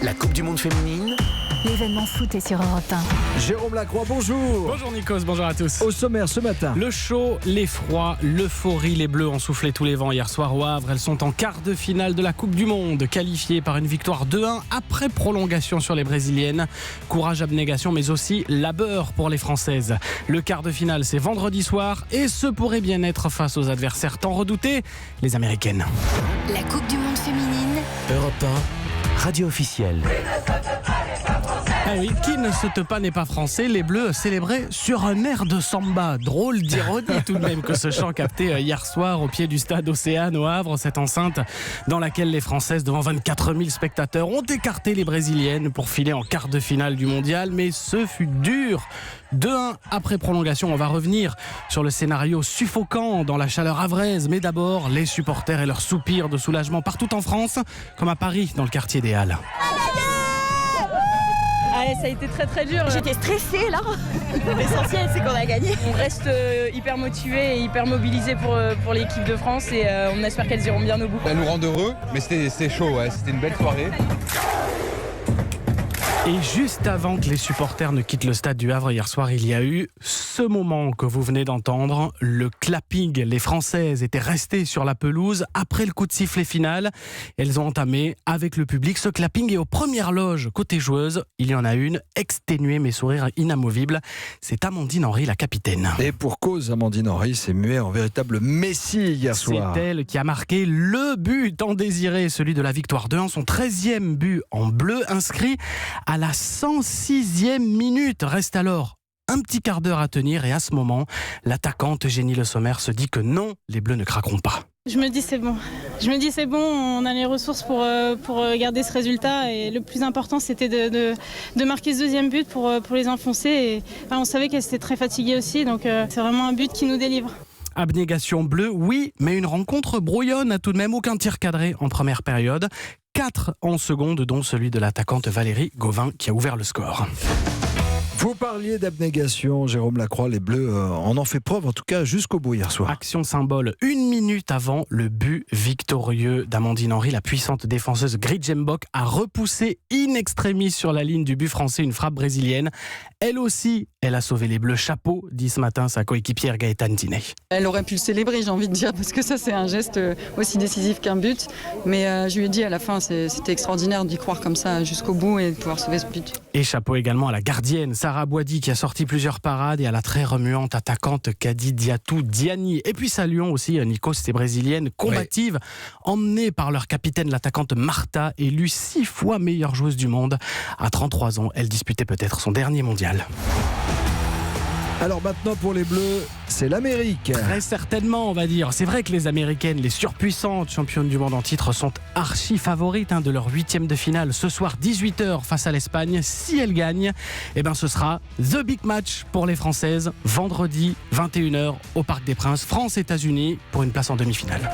La Coupe du Monde féminine. L'événement foot est sur Europe 1. Jérôme Lacroix, bonjour. Bonjour Nikos, bonjour à tous. Au sommaire ce matin. Le chaud, l'effroi, l'euphorie, les Bleus ont soufflé tous les vents hier soir au Havre. Elles sont en quart de finale de la Coupe du Monde, qualifiées par une victoire 2-1 après prolongation sur les Brésiliennes. Courage, abnégation, mais aussi labeur pour les Françaises. Le quart de finale, c'est vendredi soir et ce pourrait bien être face aux adversaires tant redoutés, les Américaines. La Coupe du Monde féminine. Europe 1, radio officielle. Ah oui, qui ne se te pas n'est pas français. Les Bleus célébraient sur un air de samba. Drôle d'ironie tout de même que ce chant capté hier soir au pied du stade Océane au Havre, cette enceinte dans laquelle les Françaises, devant 24 000 spectateurs, ont écarté les Brésiliennes pour filer en quart de finale du mondial. Mais ce fut dur. 2-1 après prolongation. On va revenir sur le scénario suffocant dans la chaleur havraise. Mais d'abord, les supporters et leurs soupirs de soulagement partout en France, comme à Paris, dans le quartier des Halles. Ça a été très très dur. J'étais stressée là. L'essentiel c'est qu'on a gagné. On reste hyper motivés et hyper mobilisés pour l'équipe de France et on espère qu'elles iront bien au bout. Elles nous rendent heureux, mais c'était chaud, ouais. C'était une belle soirée. Et juste avant que les supporters ne quittent le stade du Havre hier soir, il y a eu ce moment que vous venez d'entendre, le clapping. Les Françaises étaient restées sur la pelouse après le coup de sifflet final. Elles ont entamé avec le public ce clapping et aux premières loges côté joueuses, il y en a une exténuée mais sourire inamovible. C'est Amandine Henry, la capitaine. Et pour cause, Amandine Henry s'est muée en véritable messie hier soir. C'est elle qui a marqué le but tant désiré, celui de la victoire 2-1, son 13e but en bleu inscrit à la 106e minute. Reste alors un petit quart d'heure à tenir et à ce moment, l'attaquante Eugénie Le Sommer se dit que non, les Bleus ne craqueront pas. Je me dis c'est bon. On a les ressources pour garder ce résultat et le plus important c'était de marquer ce deuxième but pour les enfoncer. Et, on savait qu'elles étaient très fatiguées aussi, donc c'est vraiment un but qui nous délivre. Abnégation bleue, oui, mais une rencontre brouillonne, a tout de même aucun tir cadré en première période. 4 en seconde, dont celui de l'attaquante Valérie Gauvin qui a ouvert le score. Vous parliez d'abnégation, Jérôme Lacroix. Les Bleus en ont fait preuve, en tout cas jusqu'au bout hier soir. Action symbole, 1 minute avant le but victorieux d'Amandine Henry, la puissante défenseuse Gridjembok a repoussé in extremis sur la ligne du but français une frappe brésilienne. Elle aussi, elle a sauvé les Bleus. Chapeau, dit ce matin sa coéquipière Gaëtane Diné. Elle aurait pu le célébrer, j'ai envie de dire, parce que ça c'est un geste aussi décisif qu'un but. Mais je lui ai dit à la fin, c'était extraordinaire d'y croire comme ça jusqu'au bout et de pouvoir sauver ce but. Et chapeau également à la gardienne Sarah Boidi qui a sorti plusieurs parades et à la très remuante attaquante Kadi Diatou Diani. Et puis saluons aussi Nikos, ces brésiliennes combatives, emmenées par leur capitaine l'attaquante Marta, élue 6 fois meilleure joueuse du monde. À 33 ans, elle disputait peut-être son dernier mondial. Alors maintenant pour les Bleus, c'est l'Amérique. Très certainement, on va dire. C'est vrai que les Américaines, les surpuissantes championnes du monde en titre, sont archi favorites de leur 8e de finale. Ce soir, 18h face à l'Espagne. Si elles gagnent, ce sera the big match pour les Françaises. Vendredi, 21h au Parc des Princes, France-États-Unis pour une place en demi-finale.